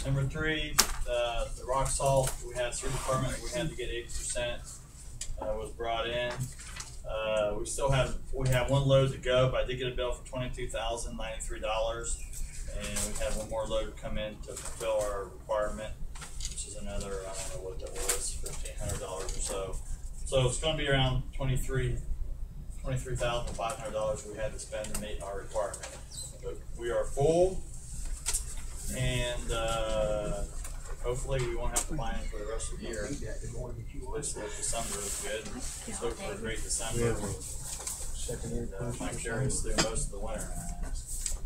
Number 3, the rock salt. We had street department. We had to get 80%. Was brought in. We have one load to go, but I did get a bill for $22,093, and we had one more load come in to fulfill our requirement, which is another, I don't know what that was, $1,500 or so. So it's going to be around $23,500 we had to spend to meet our requirement. But we are full, and hopefully we won't have to buy in for the rest of the year. This December is good. Let's hope for a great December. Might carry us through most of the winter.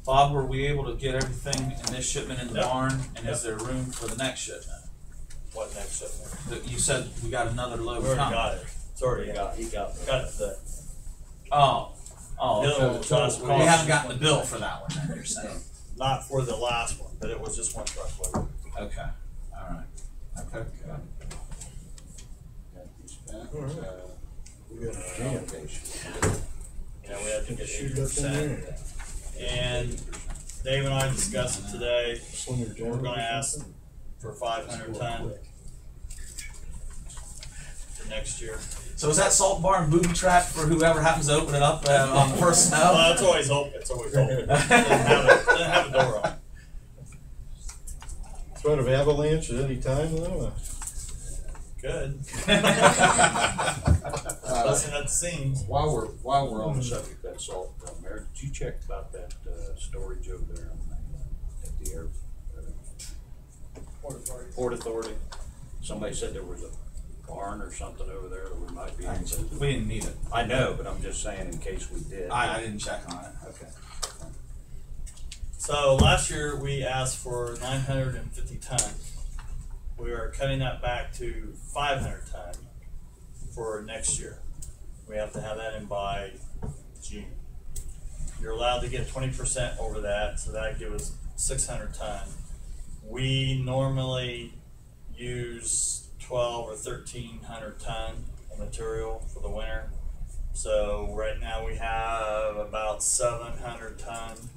Bob, were we able to get everything in this shipment in the barn? And is there room for the next shipment? What next shipment? You said we got another load. We already got it. It's already got it today. Oh, So we haven't gotten the bill for that one then, you're saying? Not for the last one, but it was just one truckload. Okay, all right. Okay. We got a jam. Yeah, we had to get 80%. And Dave and I discussed it today. We're going to ask for 500 ton for next year. So is that salt barn booby trap for whoever happens to open it up on the first snow? Well, it's always open. It's always open. It doesn't have a door on it. Threat of avalanche at any time, though? Good. Listen at the seams. While we're on the subject of that salt, Mayor, did you check about that storage over there at the air Port Authority? Somebody said there was a barn or something over there that we might be able to. We didn't need it. I know, but I'm just saying in case we did. I didn't check on it. Okay. So last year we asked for 950 ton. We are cutting that back to 500 ton for next year. We have to have that in by June. You're allowed to get 20% over that, so that gives us 600 ton. We normally use 12 or 1300 ton of material for the winter. So right now we have about 700 ton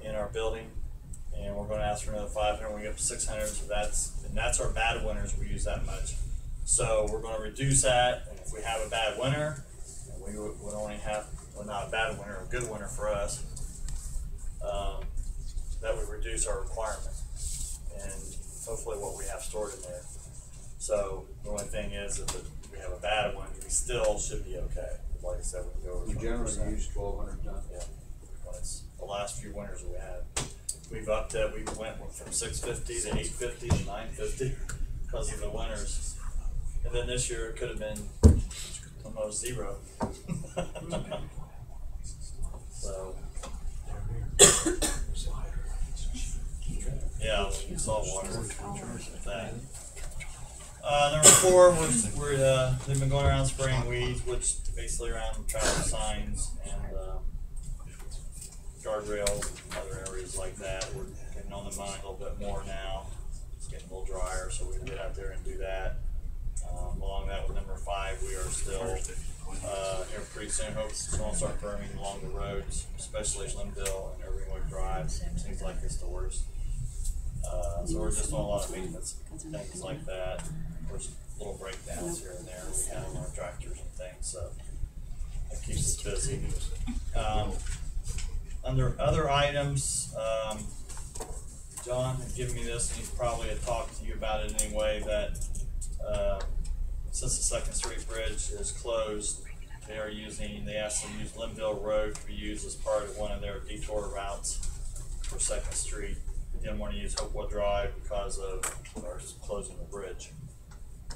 in our building, and we're going to ask for another 500 when we get up to 600. So that's our bad winters. We use that much. So we're going to reduce that, and if we have a bad winter, and we would only have, well, not a bad winter, a good winter for us, that would reduce our requirement and hopefully what we have stored in there. So the only thing is, if we have a bad one, we still should be okay. Like I said, we can go over 20%. We generally use 1,200 ton. Yeah, when it's the last few winters we had. We've upped it. We went from 650 to 850 to 950 because of the winters. And then this year it could have been almost 0. So yeah, salt water with that. Number 4, they've been going around spraying weeds, which basically around traffic signs and guardrails, other areas like that. We're getting on the mud a little bit more now. It's getting a little drier, so we can get out there and do that. Along that with number 5, we are still here pretty soon. Hope it's going to start burning along the roads, especially Linville and Irvingwood Drive. Seems like it's the worst. So we're just doing a lot of maintenance, things like that. There's little breakdowns here and there we have on our tractors and things, so that keeps us busy. Under other items, John had given me this, and he probably had talked to you about it anyway, that since the 2nd Street Bridge is closed, they asked to use Linville Road to be used as part of one of their detour routes for 2nd Street. They didn't want to use Hopewell Drive because of our closing the bridge.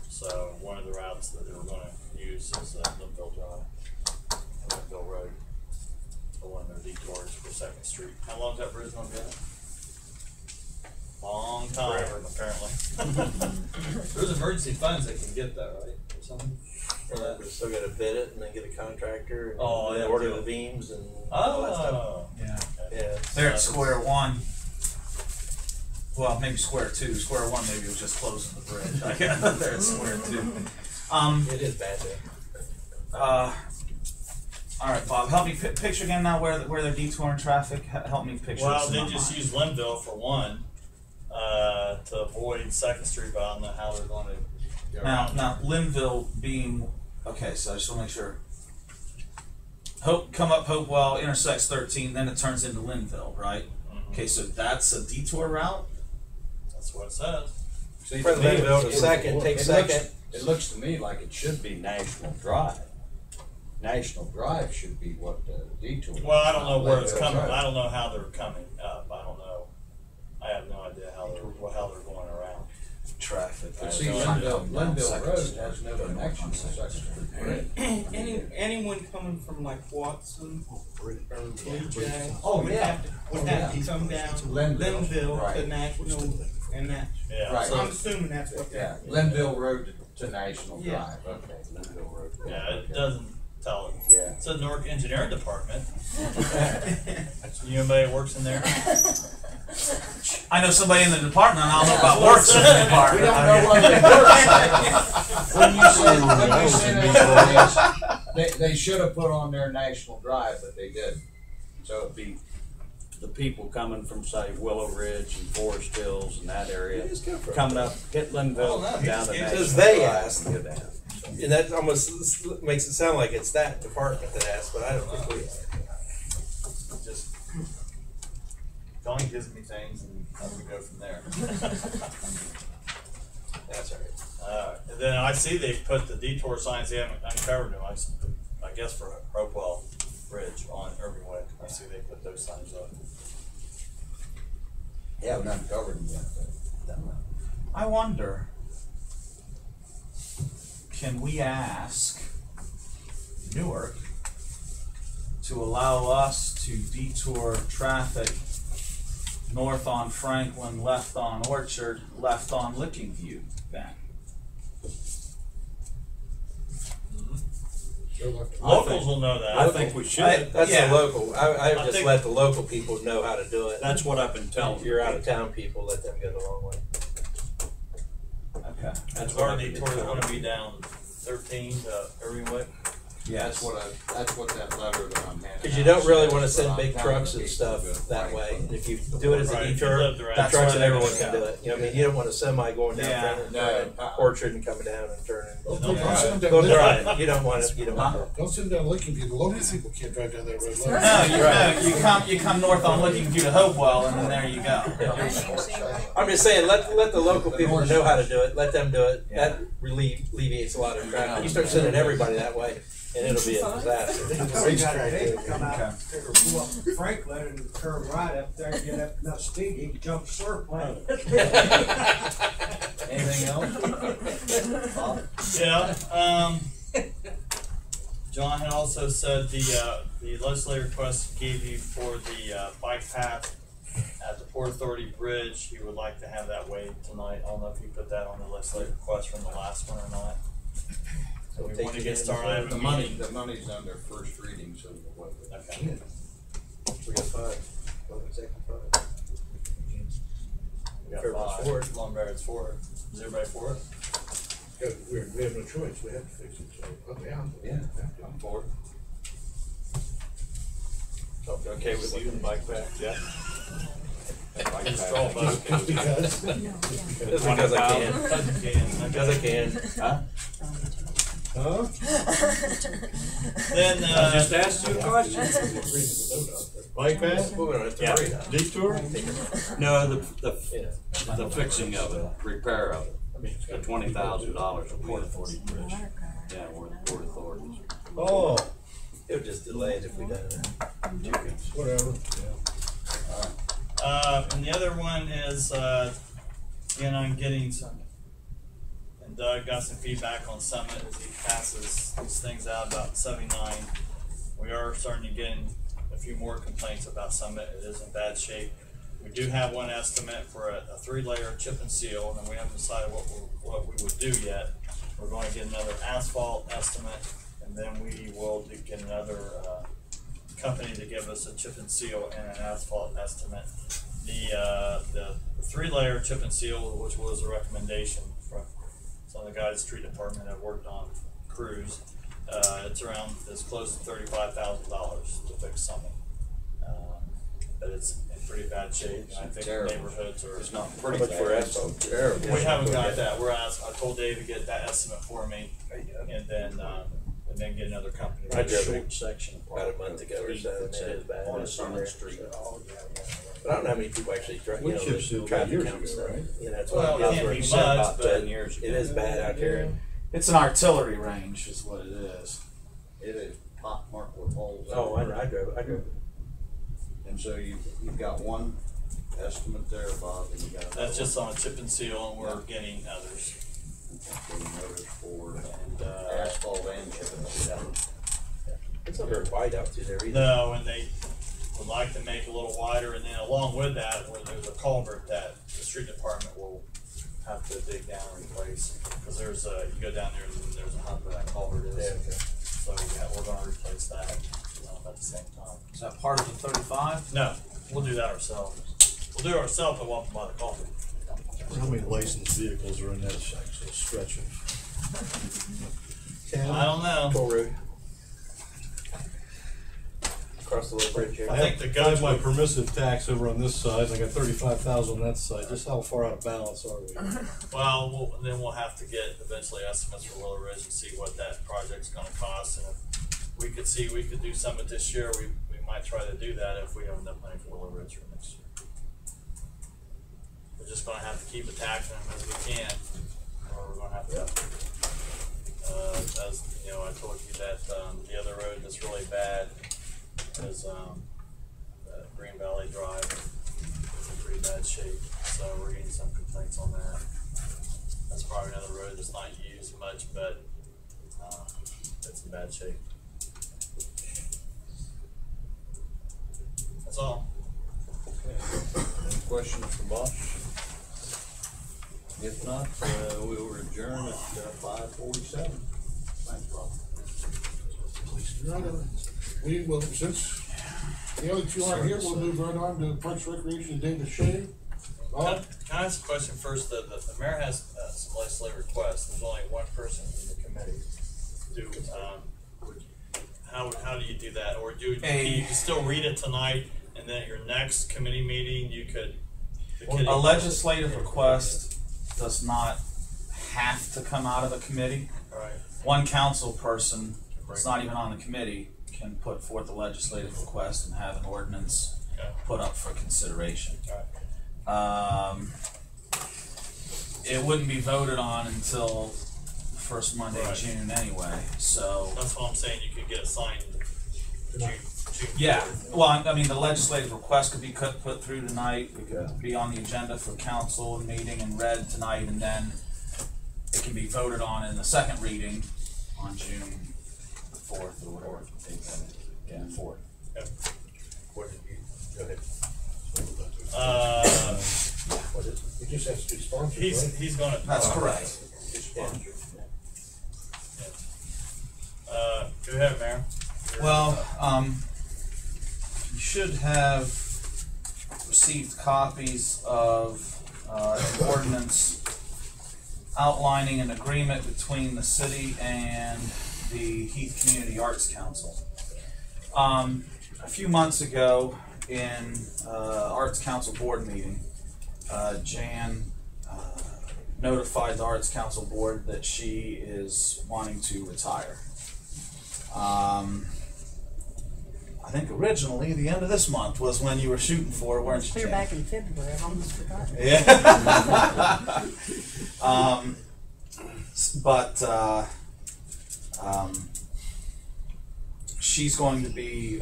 So one of the routes that they were going to use is Linville Drive, Linville Road, for one of their detours for 2nd Street. How long is that bridge going to be? Long time, apparently. There's emergency funds they can get though, right? Or something? We still got to bid it and then get a contractor and yeah, order the beams and all that stuff. Yeah. They're at square one. Well, maybe square 2. Square 1 maybe was just closing the bridge. They're at square 2. It is bad there. All right, Bob, help me picture again now where they're detouring traffic. Help me picture. Well, they just use Linville for one to to avoid Second Street, but I don't know how they're going to go around. Now Linville being, okay, so I just want to make sure. Come up Hopewell, intersects 13, then it turns into Linville, right? Okay, so that's a detour route? That's what it says. See, From to me, Linville to it- Second, take Second. It looks to me like it should be National Drive. National Drive should be what the detour. Well, I don't know where it's Linville coming. Road. I don't know how they're coming up. I don't know. I have no idea how they're going around. Traffic. But see, Linville Road has no connection to Second Street. Anyone coming from like Watson or Blue Jay Oh, would yeah. have to come down Linville, to right. National and that. Yeah. Right. So I'm assuming that's what Yeah, that. Linville Road to National Yeah. Drive, okay, Linville Road. Yeah, it doesn't tell it. Yeah. It's a Newark Engineering Department. You anybody that works in there? I know somebody in the department, I don't know about works in the We department. don't know what they work. When you said this, they should have put on their National Drive, but they didn't. So it'd be the people coming from, say, Willow Ridge and Forest Hills and that area, coming up, hit Linville, Oh, no, he down just to gave National Because they Drive asked. and go down. And that almost makes it sound like it's that department that asked, but I don't think we are. Just Donnie gives me things and we go from there. That's all right. And then I see they put the detour signs, they haven't uncovered them, I guess for Hopewell Bridge on Irving Way. I see they put those signs up. They haven't uncovered them yet, but I wonder, can we ask Newark to allow us to detour traffic north on Franklin, left on Orchard, left on Licking View then? Locals will know that. I think we should. That's Yeah. the local. I would I just think- let the local people know how to do it. That's what I've been telling If you're them. out of town people, let them go the long way. Okay. That's our detour, they're gonna be down 13 to Irving Way. that's what that letter that I'm handing out. Because you don't really want to says, send but I'm big telling trucks the and people stuff to that go way. right. And if you do it as a Right, if you detour, lived around- the That's trucks where and they're everyone gonna can go. do it. You know, I mean, you don't want a semi going down Yeah. Franklin, turning No. Orchard and coming down and turning. They'll They'll drive. drive. You don't want it. You don't want it. Don't sit down looking people. Local people can't drive down that road. No, you come north on Licking View to Hopewell and then there you go. I'm just saying, let the local people know how to do it. Let them do it. Yeah. That alleviates a lot of traffic. You start sending everybody that way, and it'll be a disaster. Come out, take her pull up Franklin and curve right up there and get up enough speed, he can jump surf plane. Anything else? Yeah, John had also said the legislative request he gave you for the bike path at the Port Authority Bridge, he would like to have that waived tonight. I don't know if you put that on the legislative request from the last one or not. So we want to get started. I have a meeting. The money's under first reading, so what? Okay. We got 5. What was second 5? We Everybody's got for 5. Lumber's for it. Is everybody for it? We have no choice, we have to fix it, so, okay, I'm for it. Okay with you and bike path, yeah? Straw vote. Just because. Just because I can. Because I can. Huh? Huh? Then, I just asked you a question. Bike path, We don't have to Yeah. worry about it. detour? No, Yeah. the fixing of it, repair of it, the $20,000 for Port Authority Bridge. Yeah, we're the Port Authorities. Oh, It would just delay it if we done it. whatever. and the other one is, again, I'm getting some, and Doug got some feedback on Summit as he passes these things out about 79. We are starting to get in a few more complaints about Summit. It is in bad shape. We do have one estimate for a 3-layer chip and seal, and we haven't decided what we would do yet. We're going to get another asphalt estimate, and then we will get another company to give us a chip and seal and an asphalt estimate. The 3-layer chip and seal, which was a recommendation from some of the guys at the street department that worked on crews, it's around as close to $35,000 to fix something. But it's pretty bad shape. And I think Terrible. neighborhoods are. It's not How pretty much for bad. asphalt? Terrible. We haven't got that. I told Dave to get that estimate for me, and then get another company. I drove Short section of about a month ago or so, and it is bad. on a Summit Street. But I don't know how many people actually try, We chip sealed that years ago, right? You know, that's Well, what it can't I be was much, about but 10 years ago. It is bad out there. It's an artillery range is what it is. It is pot marked with holes. Oh, I know, I drove it. And so you've got one estimate there, Bob, and you got another. that's just on a chip and seal, and we're getting others. Getting notice for And asphalt and chip and seal. It's not very wide out through there either. no, and they would like to make it a little wider, and then along with that, where there's a culvert that the street department will have to dig down and replace. Because there's you go down there and there's a hump where that culvert is. Yeah, okay. So we're gonna replace that at the same time. Is that part of the 35? No, we'll do that ourselves. We'll do it ourselves, but we'll have to buy the culvert. How many licensed vehicles are in that section of stretching? I don't know. Toll road. Across the little bridge here. I think the I have goats my would, permissive tax over on this side, I got 35,000 on that side, just how far out of balance are we? then we'll have to get eventually estimates for Willow Ridge and see what that project's gonna cost. And if we could do some of this year, we might try to do that if we have enough money for Willow Ridge for next year. We're just gonna have to keep attacking them as we can, or we're gonna have to, as, you know, I told you that, the other road that's really bad is, Green Valley Drive. It's in pretty bad shape, so we're getting some complaints on that. That's probably another road that's not used much, but, it's in bad shape. That's all. Any questions for Bosch? If not, we will adjourn at 5:47. Thanks, Bob. Your Honor, we will, since the other two aren't here, we'll move right on to Parks Recreation, David Shea. Bob? Can I ask a question first? The mayor has some legislative requests. There's only one person in the committee. How do you do that? Or you can still read it tonight, and then at your next committee meeting, you could. A legislative request does not have to come out of a committee. Right. One council person, it's not even on the committee, can put forth a legislative request and have an ordinance put up for consideration. It wouldn't be voted on until the first Monday of June anyway, so. That's what I'm saying, you could get it signed June. Yeah, well, I mean, the legislative request could be put through tonight, it could be on the agenda for council and meeting and read tonight, and then it can be voted on in the second reading on June 4th or whatever. Yeah, 4th. Yep. What did you, go ahead. What is it? He just has to be sponsored, right? He's gonna. That's correct. Go ahead, Mayor. Well, you should have received copies of an ordinance outlining an agreement between the city and the Heath Community Arts Council. A few months ago in Arts Council board meeting, Jan notified the Arts Council board that she is wanting to retire. I think originally the end of this month was when you were shooting for, weren't you, Clear Jan? back in February, I've almost forgotten. Yeah. She's going to be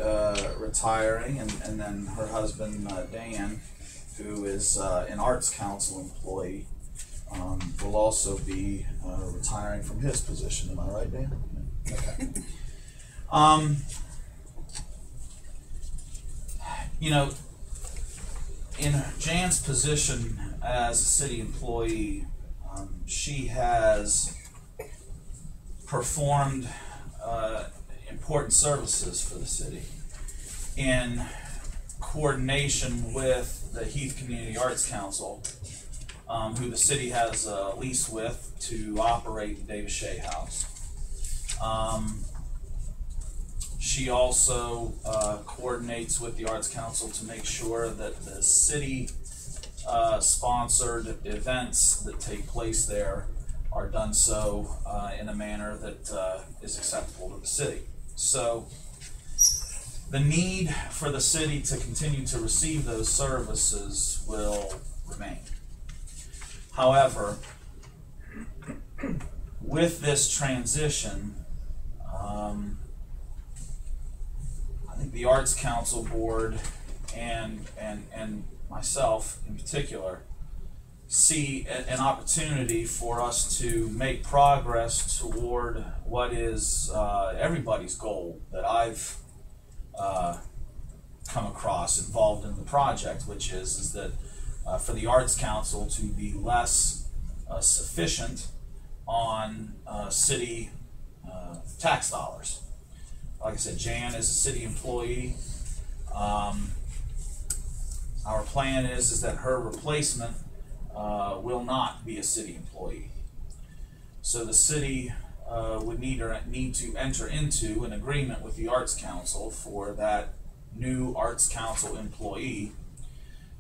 retiring, and then her husband, Dan, who is an Arts Council employee, will also be retiring from his position. Am I right, Dan? Okay. You know, in Jan's position as a city employee, she has performed important services for the city in coordination with the Heath Community Arts Council, who the city has a lease with to operate the Davis Shea House. She also coordinates with the Arts Council to make sure that the city sponsored events that take place there are done so in a manner that is acceptable to the city. So the need for the city to continue to receive those services will remain. However, with this transition, I think the Arts Council Board and myself in particular see an opportunity for us to make progress toward what is everybody's goal that I've come across involved in the project, which is that for the Arts Council to be less sufficient on city tax dollars. Like I said, Jan is a city employee. Our plan is that her replacement will not be a city employee. So the city would need to enter into an agreement with the Arts Council for that new Arts Council employee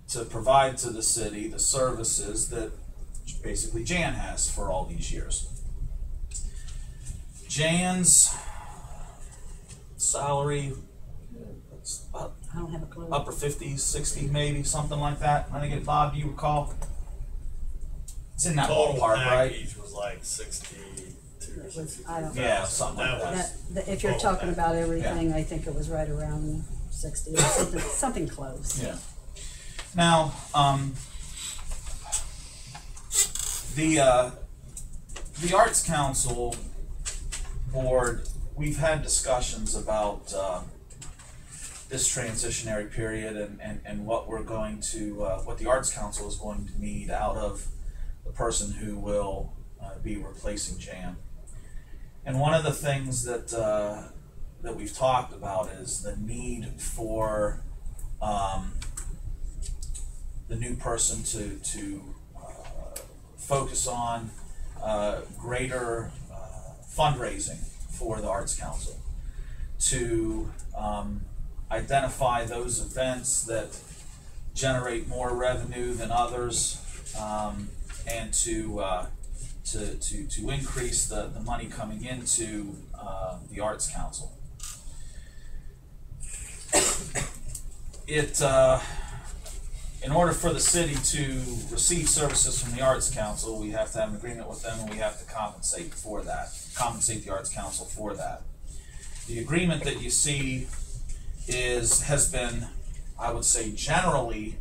to provide to the city the services that basically Jan has for all these years. Jan's salary, it's about I don't have a clue. upper 50s, 60 maybe, something like that. I think, Bob, do you recall? It's in that Total ballpark, right? package was like 62 or It was- 63. I don't- Yeah, something like that. If you're Total talking package. about everything, I think it was right around 60 or something close. Yeah. Now, the Arts Council Board, we've had discussions about this transitionary period and what we're going to, what the Arts Council is going to need out of the person who will be replacing Jan. And one of the things that that we've talked about is the need for the new person to focus on greater fundraising for the Arts Council, to identify those events that generate more revenue than others, and to increase the money coming into the Arts Council. In order for the city to receive services from the Arts Council, we have to have an agreement with them, and we have to compensate the Arts Council for that. The agreement that you see has been, I would say, generally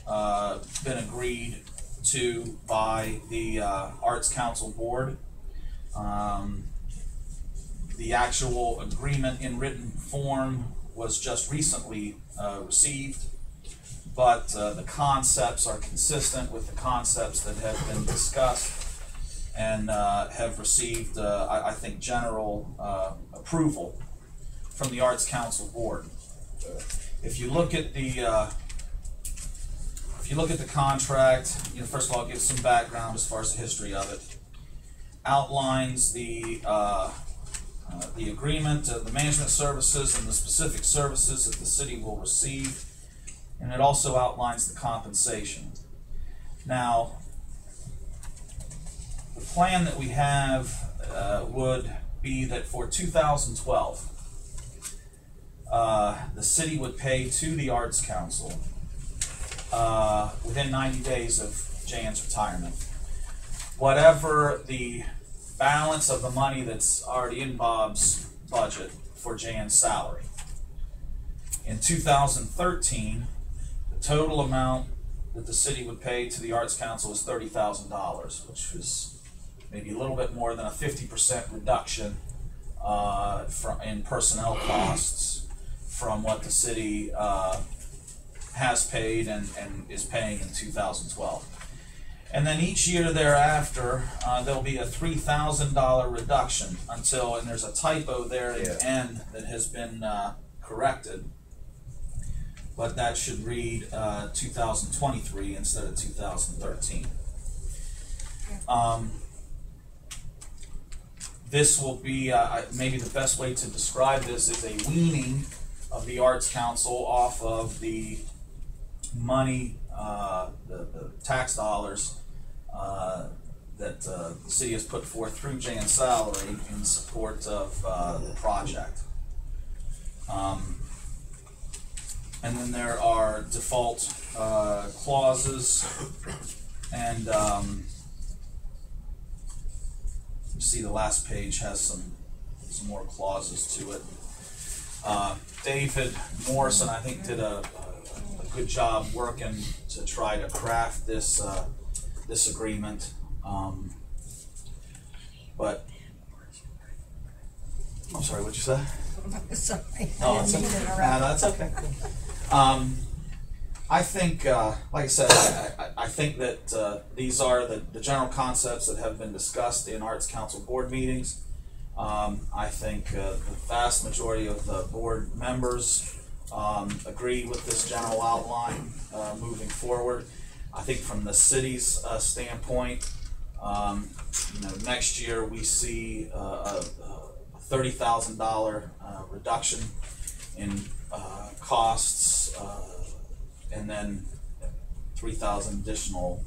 been agreed to by the Arts Council Board. The actual agreement in written form was just recently received, but the concepts are consistent with the concepts that have been discussed and have received, I think, general approval from the Arts Council Board. If you look at the contract, first of all, give some background as far as the history of it. Outlines the agreement, the management services, and the specific services that the city will receive, and it also outlines the compensation. Now, the plan that we have would be that for 2012, the city would pay to the Arts Council within 90 days of Jan's retirement whatever the balance of the money that's already in Bob's budget for Jan's salary. In 2013, the total amount that the city would pay to the Arts Council is $30,000, which was maybe a little bit more than a 50% reduction in personnel costs from what the city has paid and is paying in 2012. And then each year thereafter, there'll be a $3,000 reduction until, and there's a typo there at the end that has been corrected, but that should read 2023 instead of 2013. this will be, maybe the best way to describe this is a weaning of the Arts Council off of the money, the tax dollars that the city has put forth through Jan salary in support of the project. And then there are default clauses, and you see the last page has some more clauses to it. David Morrison, I think, did a good job working to try to craft this this agreement. But I'm sorry, what'd you say? Sorry. No, it's okay. That's okay. I think, like I said, I think that these are the general concepts that have been discussed in Arts Council board meetings. I think the vast majority of the board members agree with this general outline moving forward. I think from the city's standpoint, next year we see a $30,000 reduction in costs, and then 3,000 additional,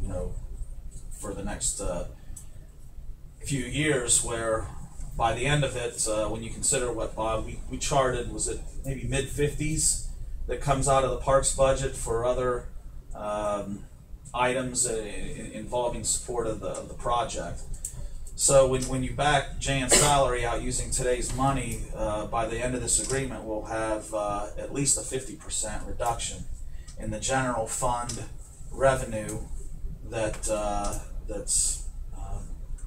for the next few years. Where by the end of it, when you consider what Bob we charted, was it maybe mid-50s that comes out of the parks budget for other items involving support of the project. So when you back Jan's salary out using today's money, by the end of this agreement, we'll have at least a 50% reduction in the general fund revenue that's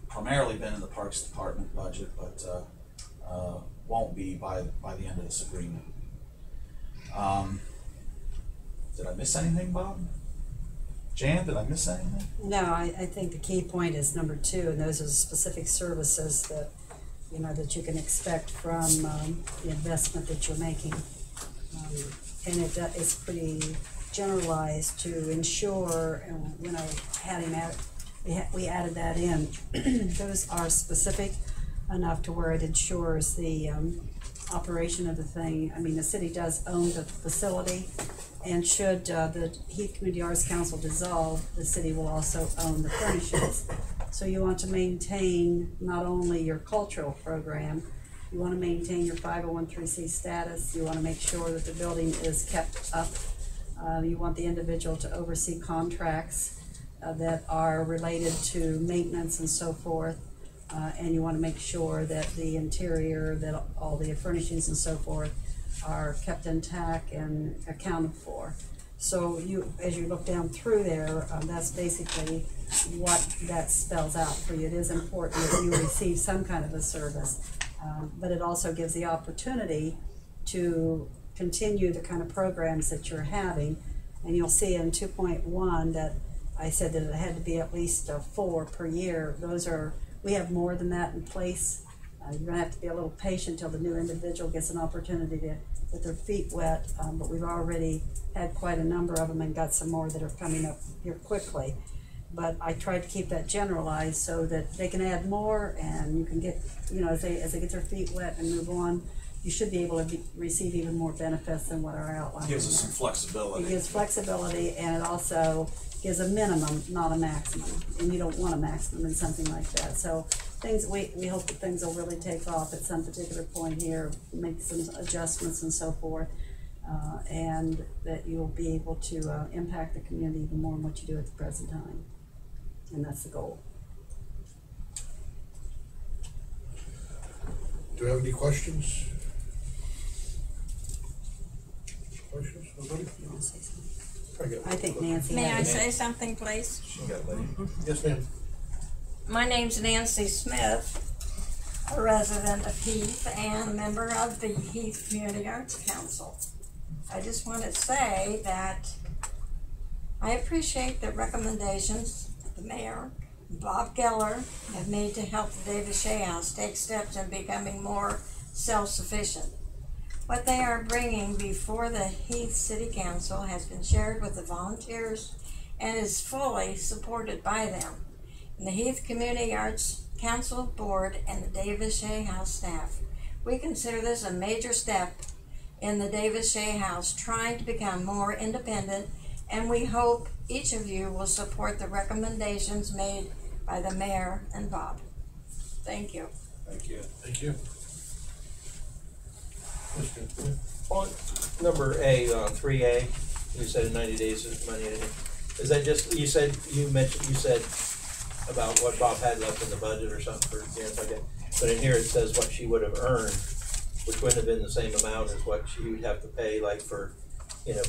primarily been in the Parks Department budget, but won't be by the end of this agreement. Did I miss anything, Bob? Jan, did I miss anything? No, I think the key point is number 2, and those are the specific services that that you can expect from the investment that you're making, and it's pretty generalized to ensure. When I had him out, we added that in. Those are specific enough to where it ensures the operation of the thing. I mean, the city does own the facility, and should the Heath Community Arts Council dissolve, the city will also own the furnishings. So you want to maintain not only your cultural program, you want to maintain your 501(c) status, you want to make sure that the building is kept up, you want the individual to oversee contracts that are related to maintenance and so forth, and you want to make sure that the interior, that all the furnishings and so forth are kept intact and accounted for. So as you look down through there, that's basically what that spells out for you. It is important that you receive some kind of a service, but it also gives the opportunity to continue the kind of programs that you're having. And you'll see in 2.1 that I said that it had to be at least 4 per year. We have more than that in place. You're going to have to be a little patient till the new individual gets an opportunity to get their feet wet, but we've already had quite a number of them and got some more that are coming up here quickly. But I tried to keep that generalized so that they can add more, and you can get, as they get their feet wet and move on, you should be able to receive even more benefits than what are outlined. Gives us some flexibility. It gives flexibility, and it also gives a minimum, not a maximum, and you don't want a maximum in something like that. So we hope that things will really take off at some particular point here, make some adjustments and so forth, and that you'll be able to impact the community even more than what you do at the present time. And that's the goal. Do you have any questions? Questions? Nobody? You want to say something? I I think Nancy. May had I it. say something, please? Yes, ma'am. My name's Nancy Smith, a resident of Heath and member of the Heath Community Arts Council. I just want to say that I appreciate the recommendations the mayor, Bob Geller, have made to help the Davis Shea House take steps in becoming more self-sufficient. What they are bringing before the Heath City Council has been shared with the volunteers and is fully supported by them. And the Heath Community Arts council, board, and the Davis Shea House staff. We consider this a major step in the Davis Shea House trying to become more independent, and we hope each of you will support the recommendations made by the mayor and Bob. Thank you. Thank you. Thank you. On number A, 3A, you said in 90 days is money in it. Is that just, you said about what Bob had left in the budget or something for exams like that. But in here it says what she would have earned, which wouldn't have been the same amount as what she would have to pay, like for,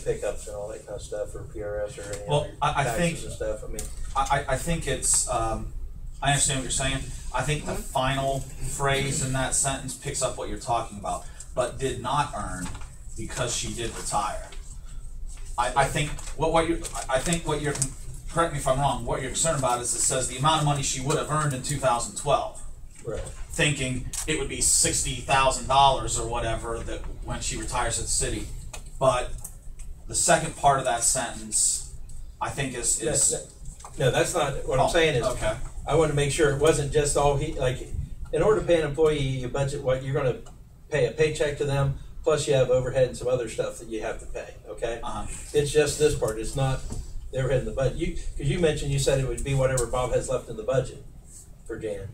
pickups and all that kind of stuff, or PRS or any other taxes and stuff. I mean, I think it's, I understand what you're saying. I think the final phrase in that sentence picks up what you're talking about, but did not earn because she did retire. I think what you're, correct me if I'm wrong, what you're concerned about is it says the amount of money she would have earned in 2012. right. Thinking it would be $60,000 or whatever that when she retires at the city. But the second part of that sentence, I think is No, that's not, what I'm saying is, okay. I want to make sure it wasn't just all in order to pay an employee, you budget what you're going to pay a paycheck to them, plus you have overhead and some other stuff that you have to pay, okay? It's just this part, it's not the overhead in the budget. Because you mentioned, you said it would be whatever Bob has left in the budget for Jan.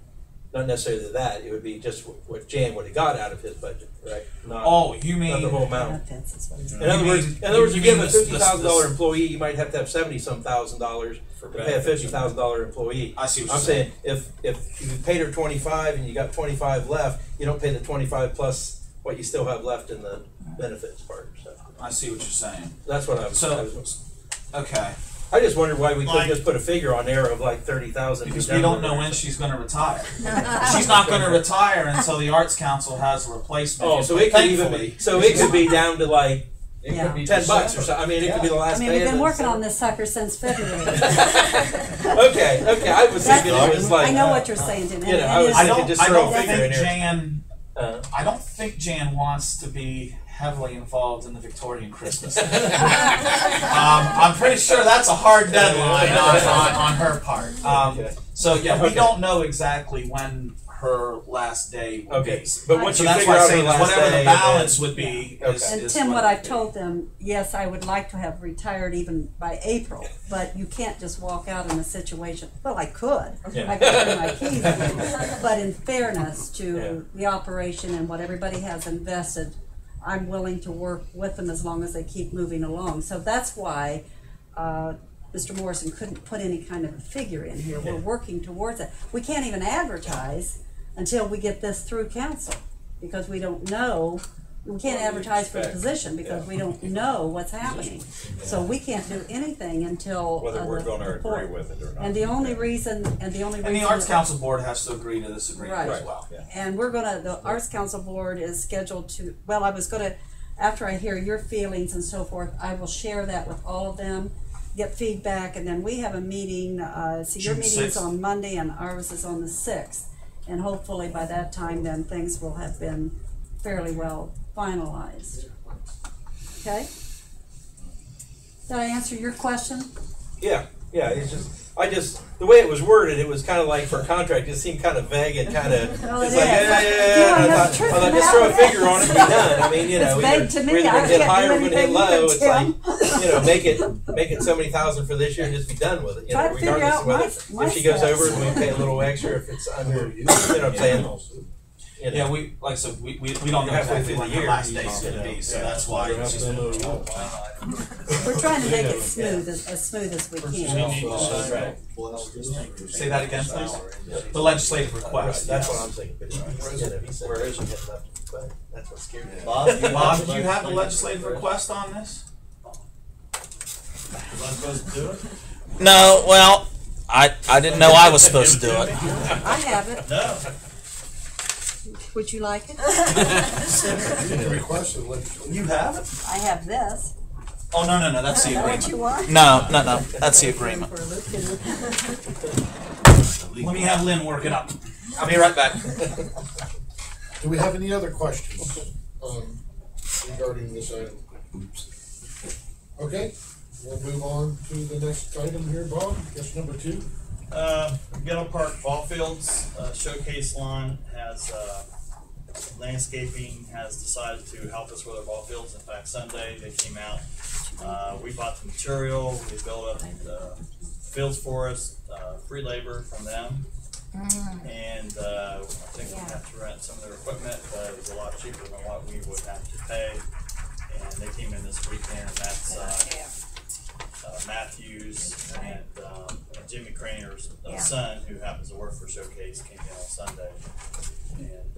Not necessarily that, it would be just what Jan would have got out of his budget, right? Not, you mean not the whole amount. Benefits. In other words, you give a $50,000 employee, you might have to have $70-some thousand to pay a $50,000 employee. I see what I'm you're saying. If you paid her 25 and you got 25 left, you don't pay the 25 plus what you still have left in the benefits part. So I see what you're saying. that's what I was. Okay. I just wondered why we couldn't just put a figure on there of like 30,000. Because we don't know when she's going to retire. She's not going to retire until the Arts Council has a replacement. Oh, so it could even be. So it could be down to like It Yeah. could be $10 or December. something. I mean, it could be the last I mean, day we've of been the working on summer. this sucker since February. Okay. I was thinking it was like. I know what you're saying, Jim. You know, I was I thinking don't, just I throw don't a figure in think here. Jan. I don't think Jan wants to be heavily involved in the Victorian Christmas. I'm pretty sure that's a hard deadline on her part. Okay. So yeah, we Okay. don't know exactly when her last day will Okay, be. but once So you that's figure why I'm out saying her last whatever day, the balance would be. Okay. And is Tim, what what it I've would be. told them, yes, I would like to have retired even by April, but you can't just walk out in a situation, well, I could. Yeah. I could turn my keys in. But in fairness to Yeah. the operation and what everybody has invested, I'm willing to work with them as long as they keep moving along. So that's why Mr. Morrison couldn't put any kind of a figure in here. We're working towards it. We can't even advertise until we get this through council, because we don't know. We can't advertise for the position because we don't know what's happening. So we can't do anything until Whether we're the going to report. agree with it or not. And the only reason, And the Arts Council Board has to agree to this agreement Right. as well. And the Arts Council Board is scheduled to, well, I was gonna, after I hear your feelings and so forth, I will share that with all of them, get feedback, and then we have a meeting, so your June meeting's 6th. on Monday and ours is on the 6th. And hopefully by that time, then things will have been fairly well finalized. Okay? Did I answer your question? Yeah. It's just the way it was worded, it was kind of like for a contract, it seemed kind of vague and kind of. Well, It's it like, is. yeah. You And know, I the truth thought, of just throw a it figure on it and be done. I mean, It's vague to me. we're either I going to hit can't high do or we're going to hit anything low. either, It's like, make it so many thousand for this year and just be done with it. Try to figure Regardless out of whether my if she goes steps. over, we pay a little extra. If it's under, you know what I'm saying? You know. Yeah, we like I said, we don't know Halfway exactly through when the the year, last you day's know, going to be, so yeah. that's why it's just. We're trying to make it smooth, as smooth as we can. Say that again, please. The legislative request. That's what I'm thinking. But he said, where is it? But that's what scared me. Bob, do you have the legislative request on this? Was I supposed to do it? No, well, I didn't know I was supposed to do it. I have it. No. Would you like it? You can request it, legislature. You have it? I have this. Oh, no, that's the Is that what you agreement. want? No, that's the agreement. For a look in. Let me have Lynn work it up. I'll be right back. Do we have any other questions regarding this item? Okay, we'll move on to the next item here, Bob. Guess number 2. Ghetto Park Ball Fields Showcase Lawn has landscaping has decided to help us with our ball fields. In fact, Sunday they came out. We bought the material. We built up the fields for us, free labor from them. And I think we have to rent some of their equipment, but it was a lot cheaper than what we would have to pay. And they came in this weekend, and that's Matthews and Jimmy Craner's son, who happens to work for Showcase, came in on Sunday and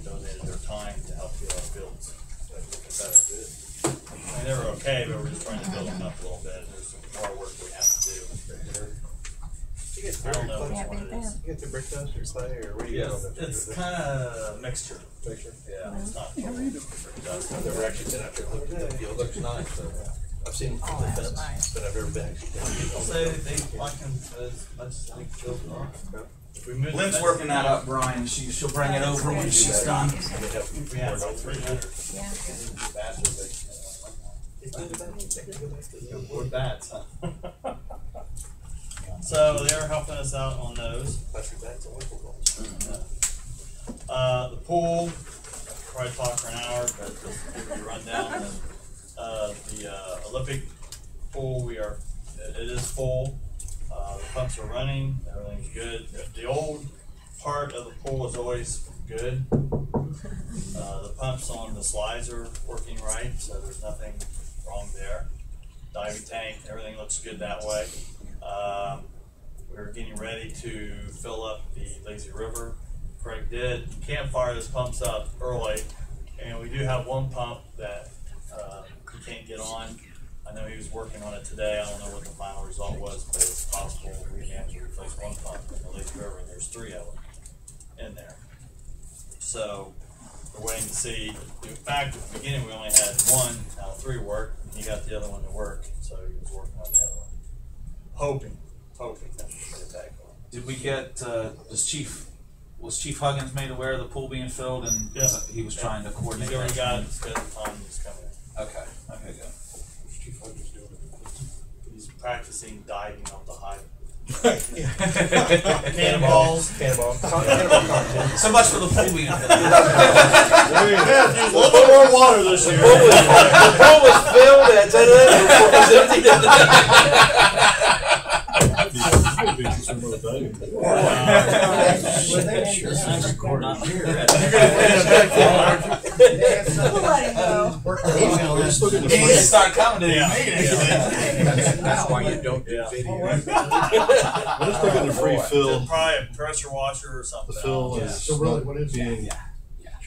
donated their time to help get our fields looking better. I mean, they were okay, but we're just trying to build them up a little bit. There's some more work we have to do. I don't know which one it is. You get the brick dust or clay, or what do you get on that? It's kind of mixture. Yeah, it's not total brick dust. I've never actually been out there. The field looks nice. So I've seen them from the fence, but I've never been actually down there. I'll say they like them as much as they feel. If we move Lynn's working that up, Brian. She'll bring it over when she's done. We have about 300. We're bats, huh? So they are helping us out on those. The pool, probably talk for an hour, but just give you a rundown. The Olympic pool, it is full. The pumps are running, everything's good. The old part of the pool is always good. The pumps on the slides are working right, so there's nothing wrong there. Diving tank, everything looks good that way. We're getting ready to fill up the lazy river. Craig did. Can't fire his pumps up early, and we do have one pump that he can't get on. I know he was working on it today. I don't know what the final result was, but it's possible we have to replace one pump in the lazy river, and there's 3 of them in there. So we're waiting to see. In fact, at the beginning we only had 1 out of 3 work, and he got the other one to work, so he was working on the other one. Hoping that we get it back on. Did we get, was Chief Huggins made aware of the pool being filled, and he was trying to coordinate? He's already got it, scheduled time, he's coming in. Okay, good. Chief Huggins doing it. He's practicing diving off the high. Cannonballs. Cannonball. So much for the pool being filled. Use a little bit more water this year. The pool was filled at 10 before it was empty. He needs to start coming to these meetings. That's why you don't do video. Let's look at the free fill. Probably a pressure washer or something. The fill is So really, what is being it?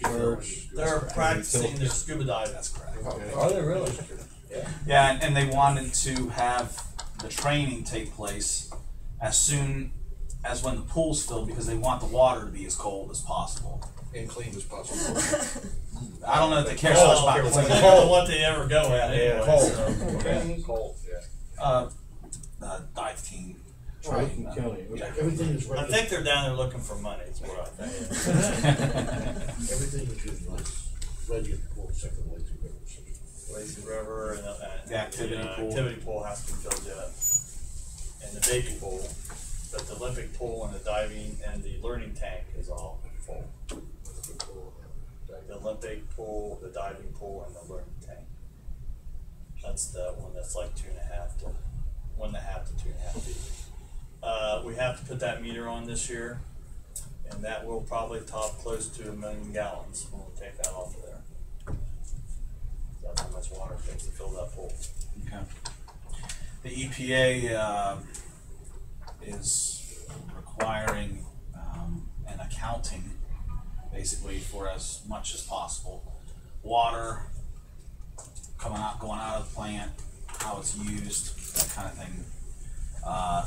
charged. They're practicing their scuba diving. That's correct. Are they really? Yeah, and they wanted to have the training take place as soon as when the pool's filled, because they want the water to be as cold as possible. And clean as possible. I don't know if they care so much about It's the depending on what they ever go at anyway. Cold. So. Cold, dive team. Triton training. County. Yeah. Everything is I ready. think they're down there looking for money, is what I think. Everything is good, nice. Ready at the pool, except for the lazy river. Lazy River and The activity pool. Activity pool has to be filled yet. And the baby pool, but the Olympic pool and the diving and the learning tank is all full. The Olympic pool, the diving pool, and the learning tank. That's the one that's like 1.5 to 2.5 feet. We have to put that meter on this year, and that will probably top close to 1 million gallons when we take that off of there. That's how much water it takes to fill that pool. Okay. The EPA is requiring an accounting, basically, for as much as possible. Water going out of the plant, how it's used, that kind of thing.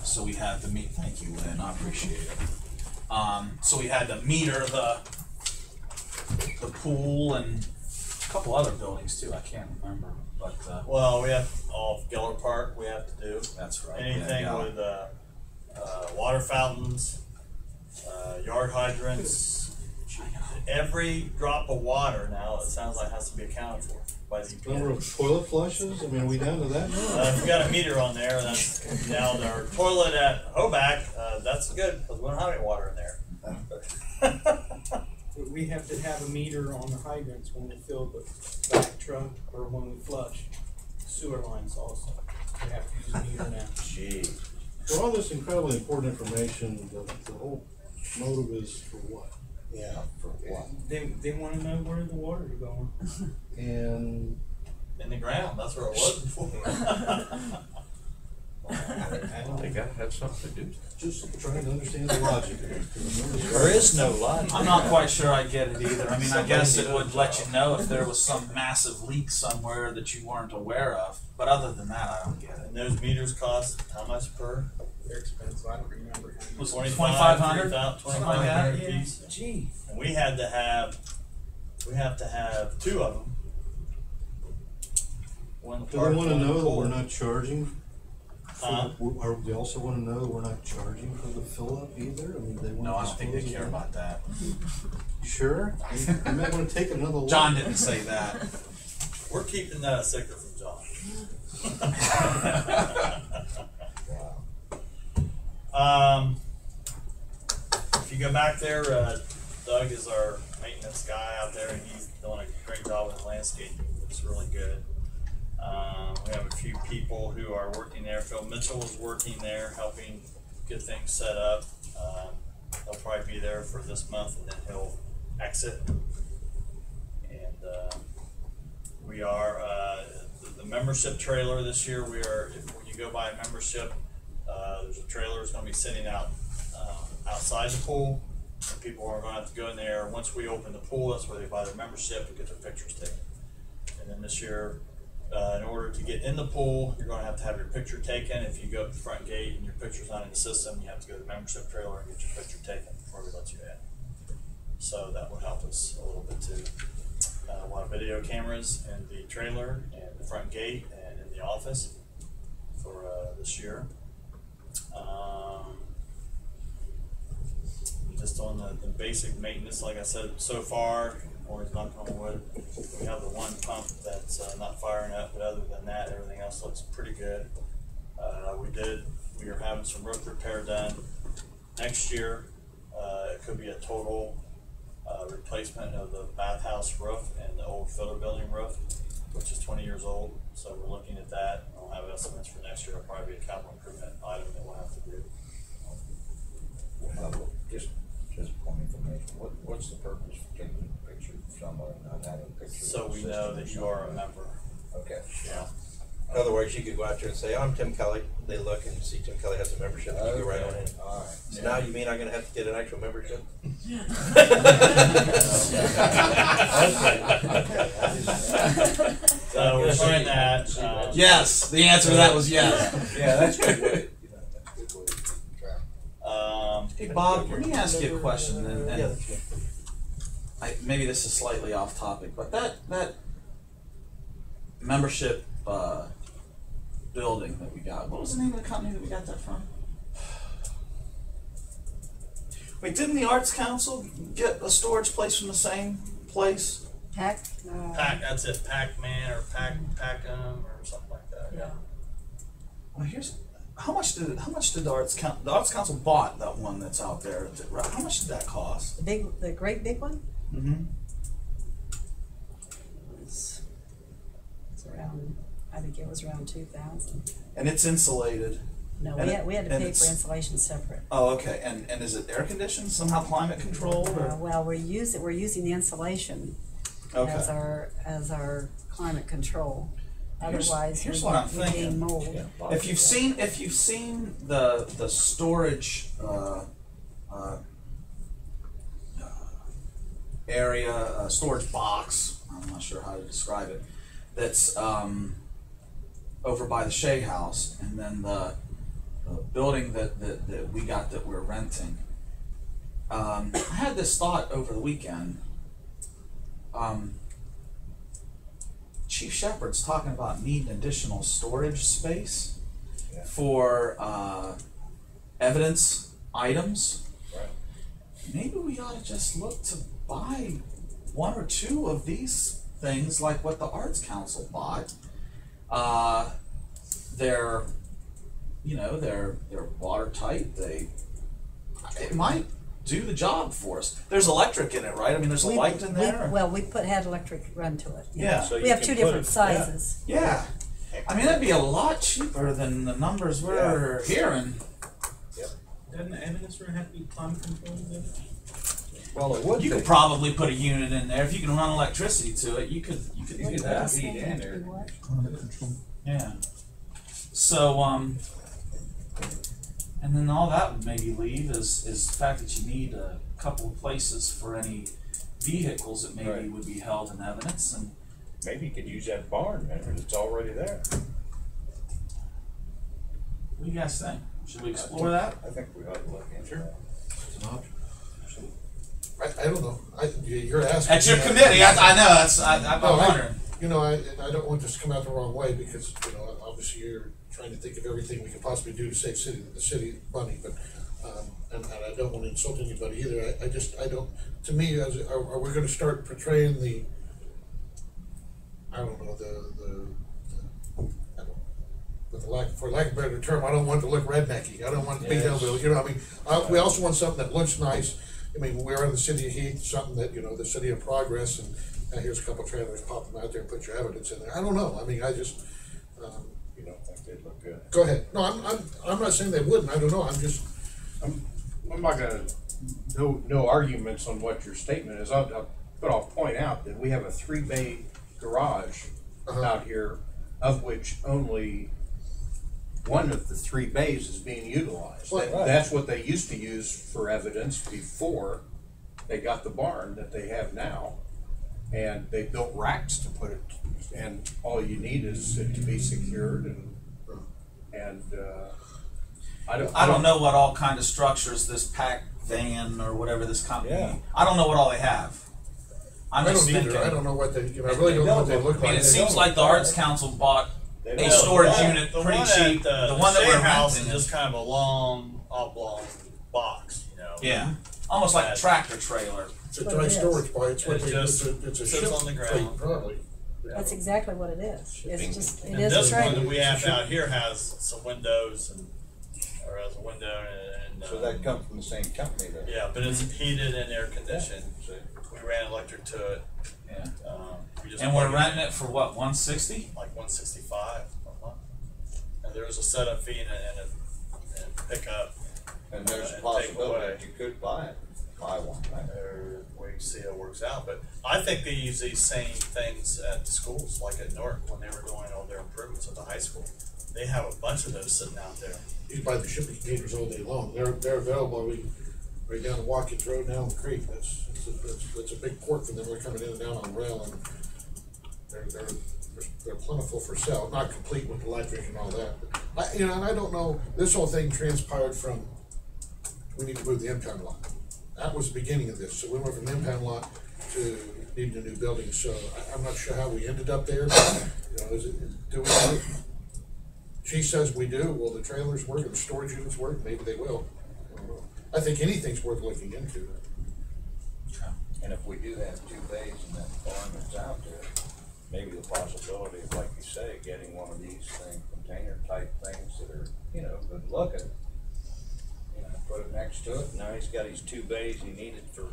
So we had to meet. Thank you, Lynn. I appreciate it. So we had to meter the pool and a couple other buildings too. I can't remember, but Well, we have all of Geller Park we have to do. that's right. Anything Yeah. with water fountains, yard hydrants, every drop of water now, it sounds like has to be accounted for. by the Number of toilet flushes? I mean, are we down to that now? if you got a meter on there, that's now our toilet at Hoback. That's good because we don't have any water in there. We have to have a meter on the hydrants when we fill the back truck or when we flush. Sewer lines also. We have to use a meter now. Gee. For all this incredibly important information, the whole motive is for what? Yeah, for what? They want to know where the water is going. And In the ground. That's where it was before. They gotta have something to do. just trying to understand the logic of it. There is no logic. I'm not quite sure I get it either. I mean, I guess it would let you know if there was some massive leak somewhere that you weren't aware of. But other than that, I don't get it. And those meters cost how much per? They're expensive. I don't remember. Was it 2,500? 2,500? $2,500 piece. Gee. And we have to have two of them. One Do they park, want to one know that pool. we're not charging? Huh? They also want to know that we're not charging for the fill up either? I mean, they want No, to I don't think they dispose care of about that. it. Sure? You might want to take another look. John didn't say that. We're keeping that a secret from John. If you go back there, Doug is our maintenance guy out there, and he's doing a great job with landscaping. It's really good. We have a few people who are working there. Phil Mitchell is working there, helping get things set up. He'll probably be there for this month, and then he'll exit. And we are the membership trailer this year. We are, when you go buy a membership, there's a trailer that's going to be sitting out outside the pool. And people are going to have to go in there. Once we open the pool, that's where they buy their membership and get their pictures taken. And then this year, in order to get in the pool, you're going to have your picture taken. If you go up the front gate and your picture's not in the system, you have to go to the membership trailer and get your picture taken before we let you in. So that will help us a little bit too. We'll have video cameras in the trailer and the front gate and in the office for this year. Just on the basic maintenance, like I said, so far, always knock on wood, we have the one pump that's not firing up, but other than that, everything else looks pretty good. We are having some roof repair done next year. It could be a total replacement of the bathhouse roof and the old filler building roof, which is 20 years old. So we're looking at that. I'll have estimates for next year. It'll probably be a capital improvement item that we'll have to do. Just a point of information, what's the purpose of taking a picture of someone and not having a picture? So we know that you are a member. Okay. Yeah. In other words, you could go out there and say, I'm Tim Kelly. They look and see Tim Kelly has a membership, and you go right on in. All right. So now you mean I'm gonna have to get an actual membership? So we're trying that. Yes, the answer to that was yes. Yeah, that's a good way, that's a good way to keep track. Hey Bob, let me ask you a question, and maybe this is slightly off topic, but that membership building that we got, what was the name of the company that we got that from? Wait, didn't the Arts Council get a storage place from the same place? Heck, That's it, Pac-Man or Pacum or something like that. Yeah. Well, how much did the Arts Council bought that one that's out there? How much did that cost? the great big one? Mm-hmm. It's around, I think it was around 2,000. And it's insulated. No, And we had to and pay it's- for insulation separate. Oh, okay. And is it air conditioned, somehow climate controlled? Or? Well, we're using the insulation Okay. as our climate control. Otherwise, here's we what I'm we gain thinking. mold. If you've seen the storage area, storage box, I'm not sure how to describe it, that's over by the Shea House, and then the building that we got that we're renting. I had this thought over the weekend. Chief Shepherd's talking about needing additional storage space for evidence items. Right. Maybe we ought to just look to buy one or two of these things like what the Arts Council bought. They're, you know, they're watertight. It might do the job for us. There's electric in it, right? I mean, there's a light in there. Well, we had electric run to it. Yeah. So We you have can two put different it- sizes. Yeah. I mean, that'd be a lot cheaper than the numbers we're hearing. Doesn't the evidence room have to be climate controlled then? Well, it would You be. could probably put a unit in there if you can run electricity to it. You could do that. Feed in there. Yeah. So and then all that would maybe leave is the fact that you need a couple of places for any vehicles that maybe Right. would be held in evidence. And Maybe you could use that barn there, it's already there. what do you guys think? Should we explore that? I think we ought to look into that. It's an option. I don't know. You're asking. At your me, committee, I'm No, wondering. You know, I don't want this to come out the wrong way because, you know, obviously you're trying to think of everything we could possibly do to save the city money, but, and I don't want to insult anybody either. I don't, to me, are we gonna start portraying I don't know, for lack of a better term, I don't want it to look rednecky. I don't want it to be hillbilly, you know, I mean, we also want something that looks nice. I mean, we're in the city of Heath, something that, you know, the city of progress, and here's a couple trailers, pop them out there and put your evidence in there. I don't know. I mean, I just, You don't think they'd look good? go ahead. No, I'm not saying they wouldn't. I don't know. I'm not gonna, no arguments on what your statement is, but I'll point out that we have a 3-bay garage out here, of which only one of the 3 bays is being utilized. That's what they used to use for evidence before they got the barn that they have now. And they built racks to put it, and all you need is it to be secured and I don't know what all kind of structures this pack van or whatever this company. Yeah. I don't know what all they have. I don't either. I don't know what they, you know, I really don't know what they look I mean, like. it seems like the Arts Council bought a don't. storage unit The pretty one cheap. At, The one that we're house renting is just kind of a long, oblong box, you know. yeah, almost like a tractor trailer. It's a dry storage bar. It's what It they, just it's a sits ship on the crate, ground. probably. That's exactly what it is. It's just, it And is a this one that trailer. we have out here has some windows or has a window and So that comes from the same company then? yeah, but it's heated and air conditioned. See? We ran electric to it. Yeah, We just and we're plugged renting in it for what, 160? like 165 a month. And there was a setup fee and a pickup. And there's a And take possibility away. that you could buy one, right? Or we see how it works out, but I think they use these same things at the schools, like at Newark when they were doing all their improvements at the high school. They have a bunch of those sitting out there. You buy the shipping containers all day long. They're available. Right down the Watkins Road, down the creek. That's a big port for them. They're coming in and down on rail, and they're plentiful for sale. Not complete with electric and all that. But and I don't know. This whole thing transpired from we need to move the impound lot. That was the beginning of this. So we went from the impound lot to needing a new building. So I'm not sure how we ended up there. But, you know, do we? She says we do. Will the trailers work and the storage units work? Maybe they will. I don't know. I think anything's worth looking into. And if we do have 2 bays and that barn that's out there, maybe the possibility of, like you say, getting one of these container type things that are, you know, good looking. You know, put it next to it. Now he's got his 2 bays he needed for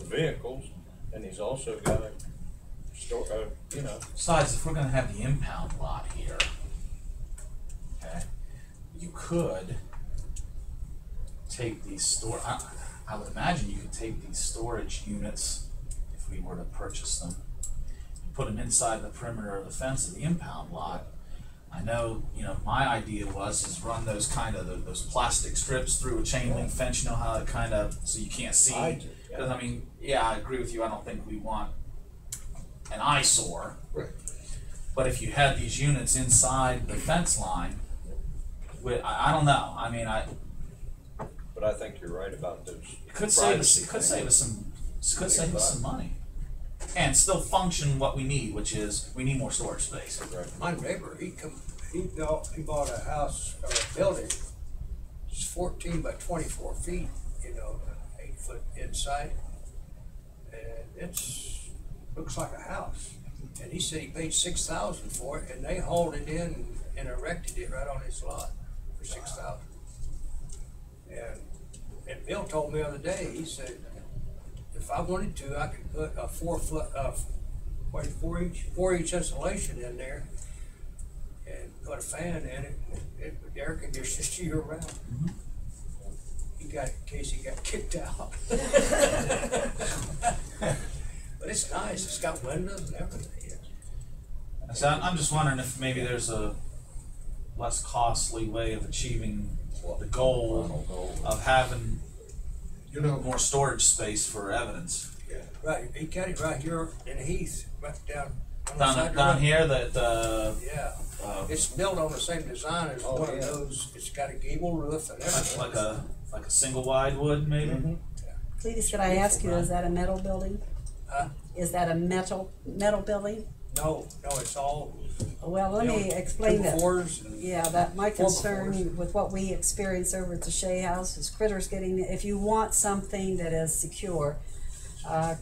the vehicles, and he's also got a store, you know. Besides, if we're gonna have the impound lot here, okay, you could take these I would imagine you could take these storage units, if we were to purchase them, and put them inside the perimeter of the fence of the impound lot. I know, you know, my idea is run those kind of those plastic strips through a chain link fence. You know how it kind of so you can't see. Because I mean, yeah, I agree with you. I don't think we want an eyesore. Right. But if you had these units inside the fence line, I don't know. I mean, But I think you're right about those. it could save us some money, and still function what we need, which is we need more storage space. My neighbor, he bought a house or a building. It's 14 by 24 feet, you know, 8 foot inside, and looks like a house. And he said he paid $6,000 for it, and they hauled it in and erected it right on his lot for $6,000. And Bill told me the other day, he said, if I wanted to, I could put a 4-inch insulation in there and put a fan in it. It would air conditions year round. He got, in case he got kicked out. But it's nice. It's got windows and everything. So I'm just wondering if maybe there's a less costly way of achieving the goal of having, You know, more storage space for evidence. Right, he got it right here in Heath, right down on the side of the Down road. here, that Yeah, it's built on the same design as one of those. It's got a gable roof and everything. like a single wide wood, maybe. Cletus, could I ask you, is that a metal building? Huh? Is that a metal building? No, it's all. Well, let me explain that. 2x4s and Yeah, that my 4x4s. concern with what we experience over at the Shea House is critters getting, if you want something that is secure,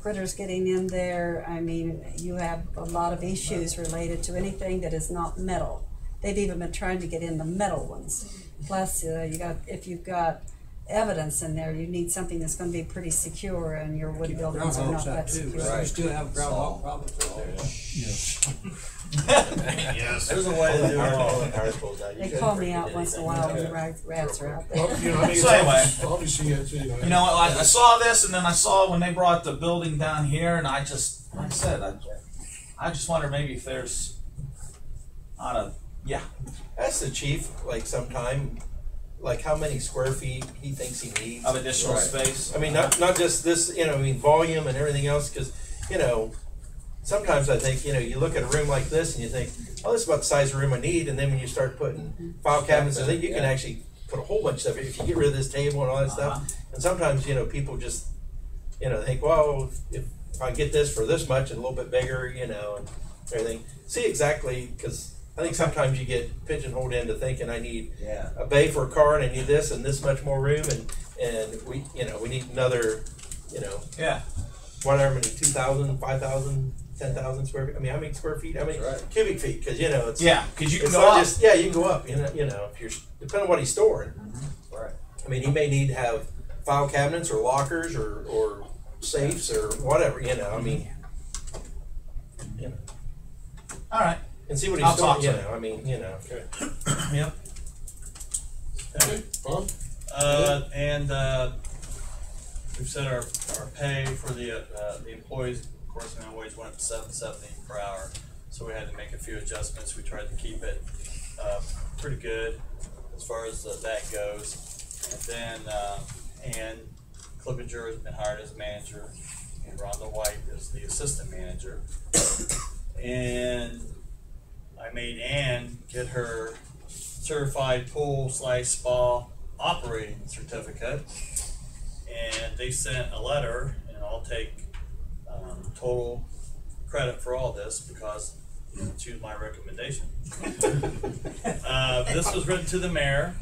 critters getting in there, I mean, you have a lot of issues related to anything that is not metal. They've even been trying to get in the metal ones. Plus, if you've got evidence in there, you need something that's going to be pretty secure, and your wood buildings are not groundhogs that out too. secure. We still have groundhog problems out there. Yes. There's a way to do it all. They call me out once in a while when the rats are out there. well, you know, I mean, So anyway. obviously, it's, you know. You know, I saw this, and then I saw when they brought the building down here, and I just, like I said, I just wonder maybe if there's not a, Ask the chief, like sometime, like how many square feet he thinks he needs. of additional Right. space. I mean, not just this, I mean, volume and everything else, because, sometimes I think, you look at a room like this and you think, oh, this is about the size of room I need, and then when you start putting file cabinets, I think you can actually put a whole bunch of stuff, if you get rid of this table and all that stuff. And sometimes, people just, think, well, if I get this for this much and a little bit bigger, and everything. See exactly, because I think sometimes you get pigeonholed into thinking I need a bay for a car and I need this and this much more room, and we need another, whatever many, 2,000, 5,000, 10,000 square feet. I mean, how many square feet? How many cubic feet? Because it's because you can it's go not up. just, you can go up. If you're depending on what he's storing. Right. I mean, he may need to have file cabinets or lockers or safes or whatever. I mean, All right. and see what he's I'll talk storing. to him. I mean, Okay. Yep. Okay, Bob? And we've set our pay for the employees. Of course, minimum wage went up to $7.70 per hour, so we had to make a few adjustments. We tried to keep it pretty good as far as that goes. And then Ann Clippinger has been hired as manager, and Rhonda White is the assistant manager. And I made Ann get her certified pool/spa operating certificate, and they sent a letter, and I'll take total credit for all this because choose my recommendation. This was written to the mayor.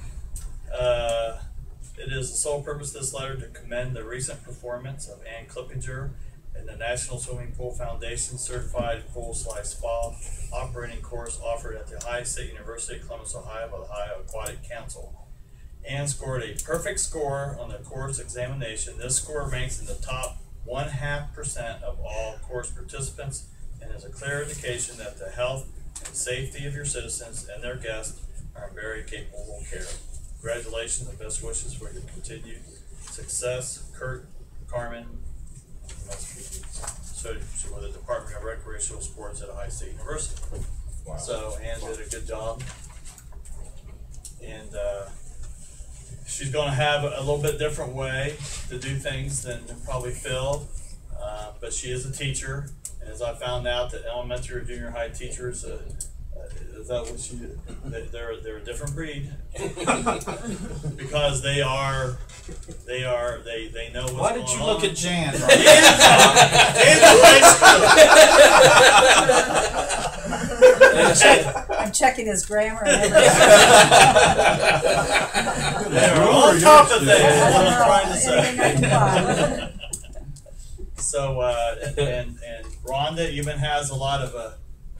It is the sole purpose of this letter to commend the recent performance of Ann Clippinger and the National Swimming Pool Foundation Certified Pool/Spa operating course offered at the Ohio State University, Columbus, Ohio by the Ohio Aquatic Council. Ann scored a perfect score on the course examination. This score ranks in the top 0.5% of all course participants and is a clear indication that the health and safety of your citizens and their guests are in very capable care. Congratulations and best wishes for your continued success. Kurt Carmen, so with the Department of Recreational Sports at Ohio State University. Wow. So Ann did a good job, and she's going to have a little bit different way to do things than probably Phil, but she is a teacher, and as I found out that elementary or junior high teachers, is that what she did? They're a different breed because they know what's going on. Why did you look at Jan? I'm checking his grammar and everything. They're on top of things, is what I'm trying to Anything I can find. say. So, and Rhonda even has a lot of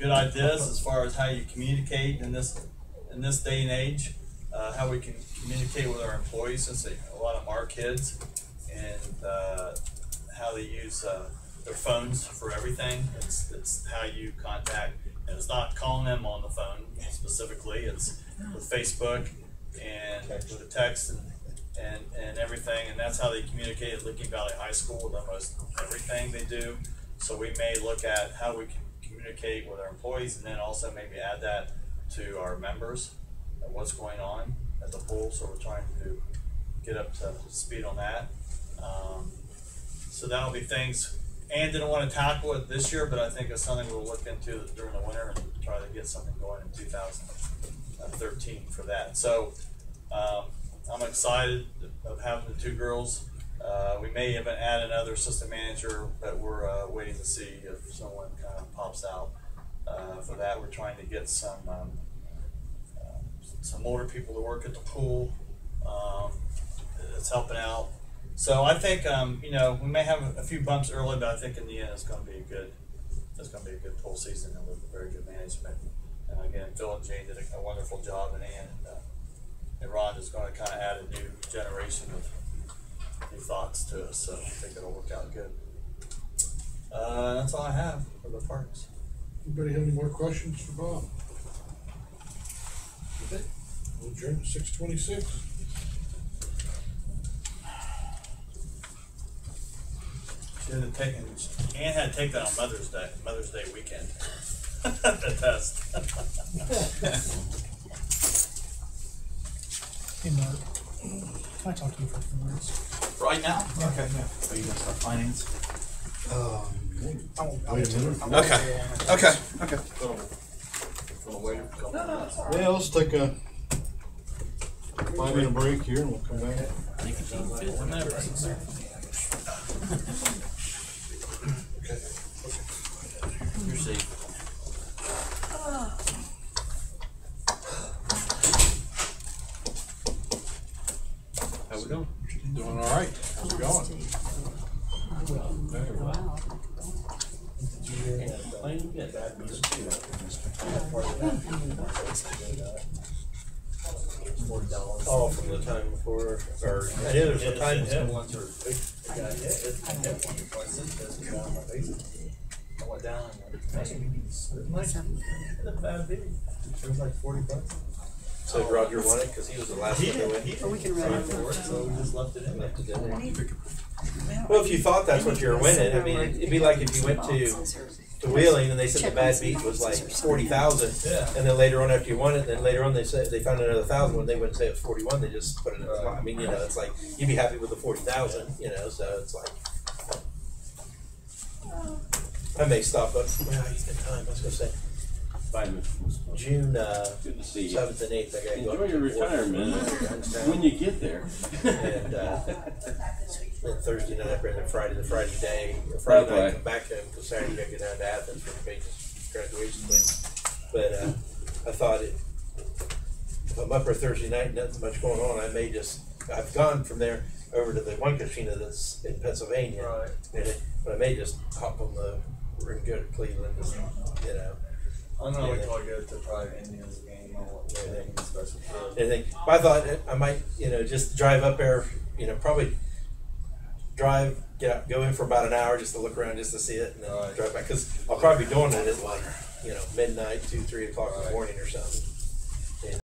good ideas as far as how you communicate in this day and age, how we can communicate with our employees, since a lot of them are kids, and how they use their phones for everything. It's how you contact, and it's not calling them on the phone specifically. It's with Facebook and with the text and everything, and that's how they communicate at Licking Valley High School with almost everything they do. So we may look at how we can communicate with our employees, and then also maybe add that to our members and what's going on at the pool. So we're trying to get up to speed on that. So that'll be things. Ann didn't want to tackle it this year, but I think it's something we'll look into during the winter and try to get something going in 2013 for that. So I'm excited of having the two girls. We may even add another assistant manager, but we're waiting to see if someone kind of pops out for that. We're trying to get some older people to work at the pool. It's helping out. So I think we may have a few bumps early, but I think in the end it's going to be a good pool season, and with very good management. And again, Phil and Jane did a wonderful job, and Ann and Ron is going to kind of add a new generation of new thoughts to us. So I think it'll work out good. That's all I have for the parks. Anybody have any more questions for Bob? Okay. We'll adjourn to 6:26. Ann had to take that on Mother's Day weekend. The test. Hey Mark, can I talk to you for a few minutes? Right now? Yeah. Okay. Are you gonna start finance? Okay. Yeah, let's take a 5-minute break here and we'll come back. You're safe. How we doing? Doing all right. How's it going? Oh, from the time before, or I knew there was a time. I went down and it was like $40. So Roger won it because he was the last one to win. We can run it. So we just left it in there. Well, if you thought that's what you were winning, I mean, it'd be like if you went to Wheeling and they said the bad beat was like 40,000, and then later on after you won it, then later on they said they found another 1,000 when they wouldn't say it was 41, they just put it in the spot. I mean, it's like you'd be happy with the 40,000, so it's like I may stop up. Well, he's got time. I was gonna say June 7th and 8th. I gotta Enjoy go your retirement when you get there. And Thursday night, and then Friday day. Friday night, come back home because Saturday I go down to Athens for Paige's graduation thing. But I thought if I'm up for Thursday night, nothing much going on, I've gone from there over to the one casino that's in Pennsylvania. Right. But I may just hop on we're gonna go to Cleveland, I'm gonna wait till I go to probably Indians game. I won't do anything special. But I thought I might, just drive up there, probably go in for about an hour just to look around, just to see it, and then drive back. Because I'll probably be doing it at like, midnight, 2, 3 o'clock in the morning or something.